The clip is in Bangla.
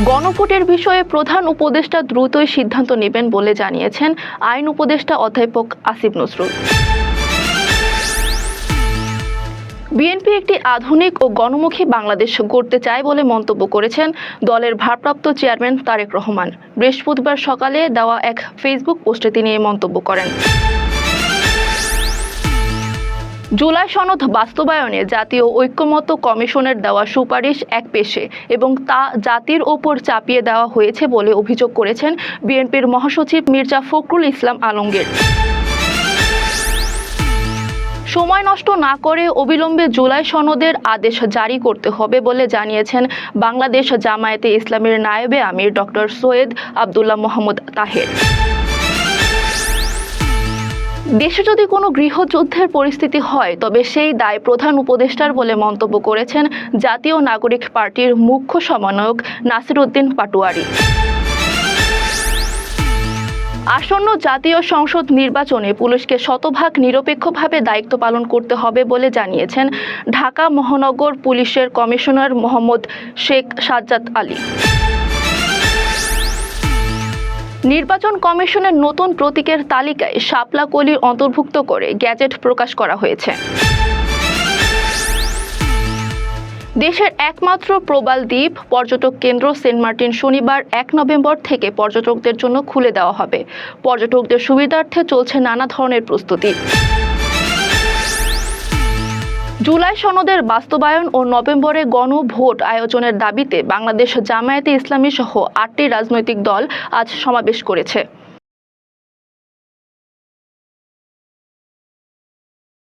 গণভোটের বিষয়ে প্রধান উপদেষ্টা দ্রুতই সিদ্ধান্ত নেবেন বলে জানিয়েছেন আইন উপদেষ্টা অধ্যাপক আসিফ নজরুল। বিএনপি একটি আধুনিক ও গণমুখী বাংলাদেশ গড়তে চায় বলে মন্তব্য করেছেন দলের ভারপ্রাপ্ত চেয়ারম্যান তারেক রহমান। বৃহস্পতিবার সকালে দেওয়া এক ফেসবুক পোস্টে তিনি এই মন্তব্য করেন। জুলাই সনদ বাস্তবায়নে জাতীয় ঐক্যমত্য কমিশনের দেওয়া সুপারিশ একপেশে এবং তা জাতির ওপর চাপিয়ে দেওয়া হয়েছে বলে অভিযোগ করেছেন বিএনপির মহাসচিব মির্জা ফখরুল ইসলাম আলমগীর। সময় নষ্ট না করে অবিলম্বে জুলাই সনদের আদেশ জারি করতে হবে বলে জানিয়েছেন বাংলাদেশ জামায়াতে ইসলামীর নায়েবে আমির ডক্টর সৈয়দ আব্দুল্লাহ মোহাম্মদ তাহের। দেশে যদি কোনো গৃহযুদ্ধের পরিস্থিতি হয় তবে সেই দায় প্রধান উপদেষ্টার বলে মন্তব্য করেছেন জাতীয় নাগরিক পার্টির মুখ্য সমন্বয়ক নাসির উদ্দিন পাটোয়ারি। আসন্ন জাতীয় সংসদ নির্বাচনে পুলিশকে শতভাগ নিরপেক্ষভাবে দায়িত্ব পালন করতে হবে বলে জানিয়েছেন ঢাকা মহানগর পুলিশের কমিশনার মোহাম্মদ শেখ সাজ্জাদ আলী। নির্বাচন কমিশনের নতুন প্রতীকের তালিকায় শাপলা কলি অন্তর্ভুক্ত করে গ্যাজেট প্রকাশ করা হয়েছে। দেশের একমাত্র প্রবাল দ্বীপ পর্যটক কেন্দ্র সেন্ট মার্টিন শনিবার 1 নভেম্বর থেকে পর্যটকদের জন্য খুলে দেওয়া হবে। পর্যটকদের সুবিধার্থে চলছে নানা ধরনের প্রস্তুতি। জুলাই সনদের বাস্তবায়ন ও নভেম্বরে গণভোট আয়োজনের দাবিতে বাংলাদেশ জামায়াতে ইসলামী সহ 8টি রাজনৈতিক দল আজ সমাবেশ করেছে।